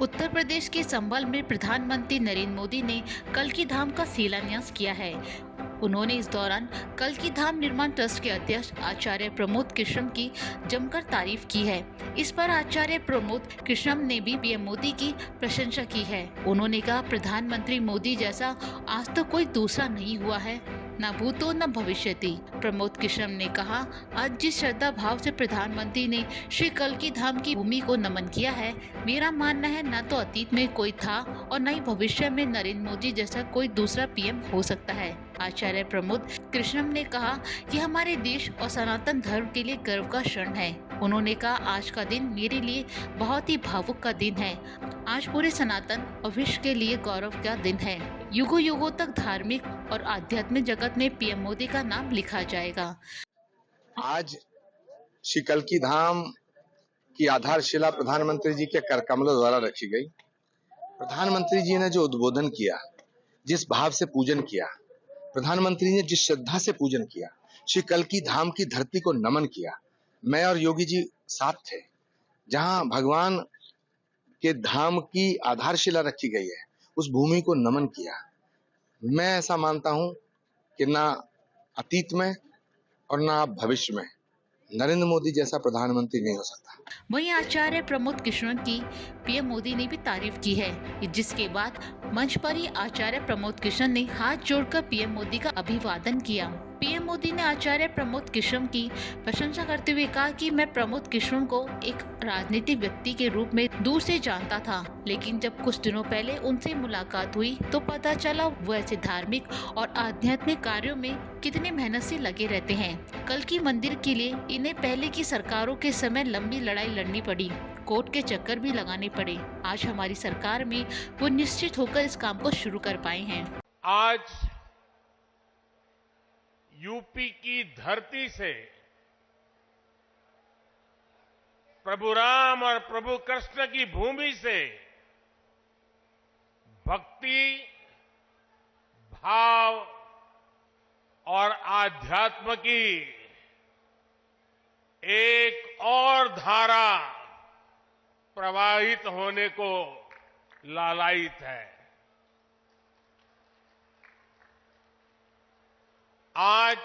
उत्तर प्रदेश के संभल में प्रधानमंत्री नरेंद्र मोदी ने कल्की धाम का शिलान्यास किया है। उन्होंने इस दौरान कल्की धाम निर्माण ट्रस्ट के अध्यक्ष आचार्य प्रमोद कृष्णम की जमकर तारीफ की है। इस पर आचार्य प्रमोद कृष्णम ने भी पीएम मोदी की प्रशंसा की है। उन्होंने कहा, प्रधानमंत्री मोदी जैसा आज तक कोई दूसरा नहीं हुआ है, न भूतो न भविष्यति। प्रमोद कृष्णम ने कहा, आज जिस श्रद्धा भाव से प्रधानमंत्री ने श्री कल्की धाम की भूमि को नमन किया है, मेरा मानना है न तो अतीत में कोई था और न ही भविष्य में नरेंद्र मोदी जैसा कोई दूसरा पीएम हो सकता है। आचार्य प्रमोद कृष्णम ने कहा कि हमारे देश और सनातन धर्म के लिए गर्व का क्षण है। उन्होंने कहा, आज का दिन मेरे लिए बहुत ही भावुक का दिन है। आज पूरे सनातन और विश्व के लिए गौरव का दिन है। युगों युगों तक धार्मिक और आध्यात्मिक जगत में पीएम मोदी का नाम लिखा जाएगा। आज श्री कल्की धाम की आधारशिला प्रधानमंत्री जी के कर कमलों द्वारा रखी गई। प्रधानमंत्री जी ने जो उद्बोधन किया, जिस भाव से पूजन किया, प्रधानमंत्री ने जिस श्रद्धा से पूजन किया, श्री कल्की धाम की धरती को नमन किया। मैं और योगी जी साथ थे, जहां भगवान के धाम की आधारशिला रखी गई है, उस भूमि को नमन किया। मैं ऐसा मानता हूं कि ना अतीत में और ना भविष्य में नरेंद्र मोदी जैसा प्रधानमंत्री नहीं हो सकता। वहीं आचार्य प्रमोद कृष्णन की पीएम मोदी ने भी तारीफ की है, जिसके बाद मंच पर ही आचार्य प्रमोद कृष्णन ने हाथ जोड़कर पीएम मोदी का अभिवादन किया। पीएम मोदी ने आचार्य प्रमोद कृष्णन की प्रशंसा करते हुए कहा कि मैं प्रमोद कृष्णन को एक राजनीतिक व्यक्ति के रूप में दूर से जानता था, लेकिन जब कुछ दिनों पहले उनसे मुलाकात हुई तो पता चला वो ऐसे धार्मिक और आध्यात्मिक कार्यों में कितने मेहनत से लगे रहते हैं। कल्की मंदिर के लिए इन्हें पहले की सरकारों के समय लंबी लड़ाई लड़नी पड़ी, कोर्ट के चक्कर भी लगाने पड़े। आज हमारी सरकार में वो निश्चित होकर इस काम को शुरू कर पाए हैं। आज यूपी की धरती से प्रभु राम और प्रभु कृष्ण की भूमि से भक्ति, भाव और आध्यात्म की एक और धारा प्रवाहित होने को लालायित है। आज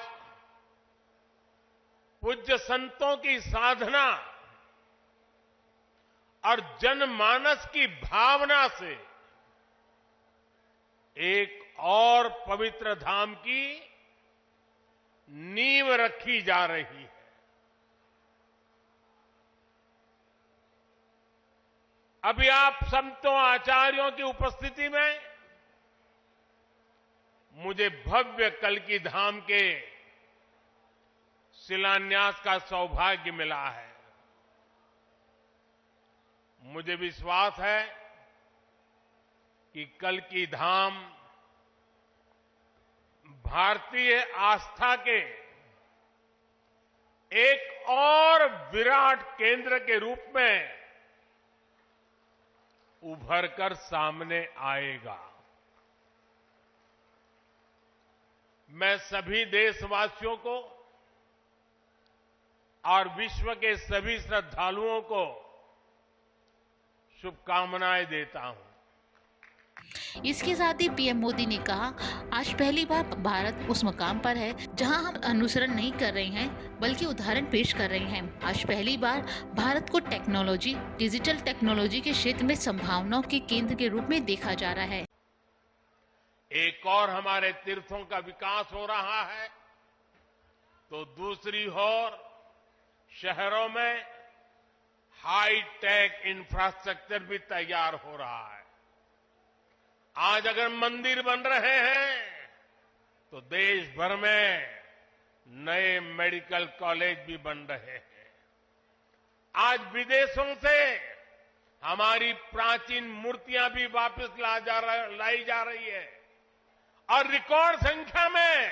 पूज्य संतों की साधना और जनमानस की भावना से एक और पवित्र धाम की नींव रखी जा रही है। अभी आप संतों आचार्यों की उपस्थिति में मुझे भव्य कल्की धाम के शिलान्यास का सौभाग्य मिला है। मुझे विश्वास है कि कल्की धाम भारतीय आस्था के एक और विराट केंद्र के रूप में उभर कर सामने आएगा। मैं सभी देशवासियों को और विश्व के सभी श्रद्धालुओं को शुभकामनाएं देता हूं। इसके साथ ही पीएम मोदी ने कहा, आज पहली बार भारत उस मकाम पर है जहां हम अनुसरण नहीं कर रहे हैं बल्कि उदाहरण पेश कर रहे हैं। आज पहली बार भारत को टेक्नोलॉजी, डिजिटल टेक्नोलॉजी के क्षेत्र में संभावनाओं के केंद्र के रूप में देखा जा रहा है। एक और हमारे तीर्थों का विकास हो रहा है तो दूसरी ओर शहरों में हाई टेक इंफ्रास्ट्रक्चर भी तैयार हो रहा है। आज अगर मंदिर बन रहे हैं तो देश भर में नए मेडिकल कॉलेज भी बन रहे हैं। आज विदेशों से हमारी प्राचीन मूर्तियां भी वापस लाई जा रही है और रिकॉर्ड संख्या में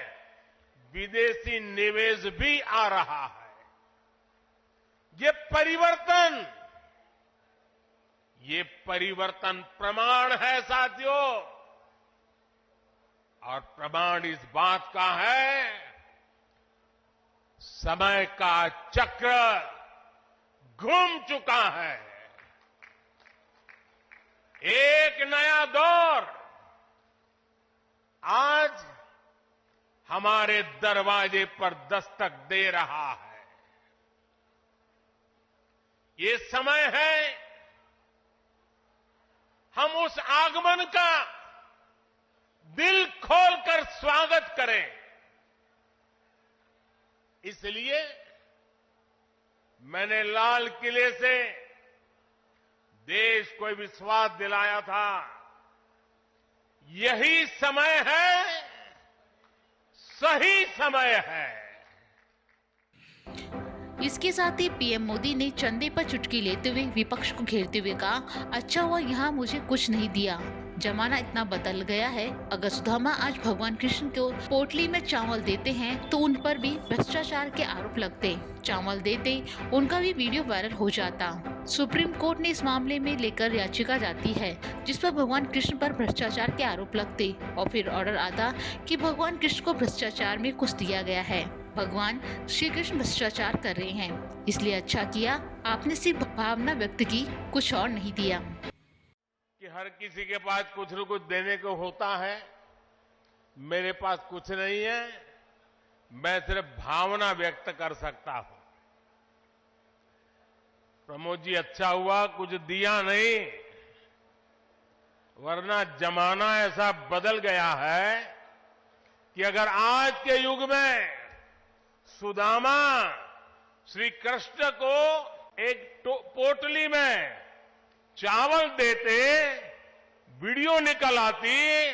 विदेशी निवेश भी आ रहा है। ये परिवर्तन प्रमाण है साथियों, और प्रमाण इस बात का है समय का चक्र घूम चुका है। एक नया दौर आज हमारे दरवाजे पर दस्तक दे रहा है। ये समय है हम उस आगमन का दिल खोलकर स्वागत करें। इसलिए मैंने लाल किले से देश को विश्वास दिलाया था, यही समय है, सही समय है। इसके साथ ही पीएम मोदी ने चंदे पर चुटकी लेते हुए विपक्ष को घेरते हुए कहा, अच्छा हुआ यहाँ मुझे कुछ नहीं दिया। जमाना इतना बदल गया है, अगर सुदामा आज भगवान कृष्ण को पोटली में चावल देते हैं तो उन पर भी भ्रष्टाचार के आरोप लगते। चावल देते उनका भी वीडियो वायरल हो जाता। सुप्रीम कोर्ट ने इस मामले में लेकर याचिका जाती है जिस पर भगवान कृष्ण पर भ्रष्टाचार के आरोप लगते और फिर ऑर्डर आता कि भगवान कृष्ण को भ्रष्टाचार में कुछ दिया गया है, भगवान श्री कृष्ण भ्रष्टाचार कर रहे हैं, इसलिए अच्छा किया आपने सिर्फ भावना व्यक्त की, कुछ और नहीं दिया। कि हर किसी के पास कुछ न कुछ देने को होता है, मेरे पास कुछ नहीं है, मैं सिर्फ भावना व्यक्त कर सकता हूं। प्रमोद जी, अच्छा हुआ कुछ दिया नहीं, वरना जमाना ऐसा बदल गया है कि अगर आज के युग में सुदामा श्री कृष्ण को एक पोटली में चावल देते, वीडियो निकल आती,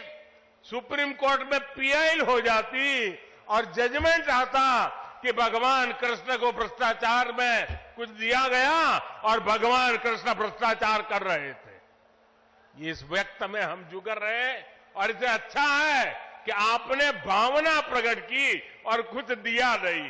सुप्रीम कोर्ट में पीआई हो जाती और जजमेंट आता कि भगवान कृष्ण को भ्रष्टाचार में कुछ दिया गया और भगवान कृष्ण भ्रष्टाचार कर रहे थे। इस व्यक्त में हम जुगर रहे और इसे अच्छा है कि आपने भावना प्रकट की और कुछ दिया नहीं।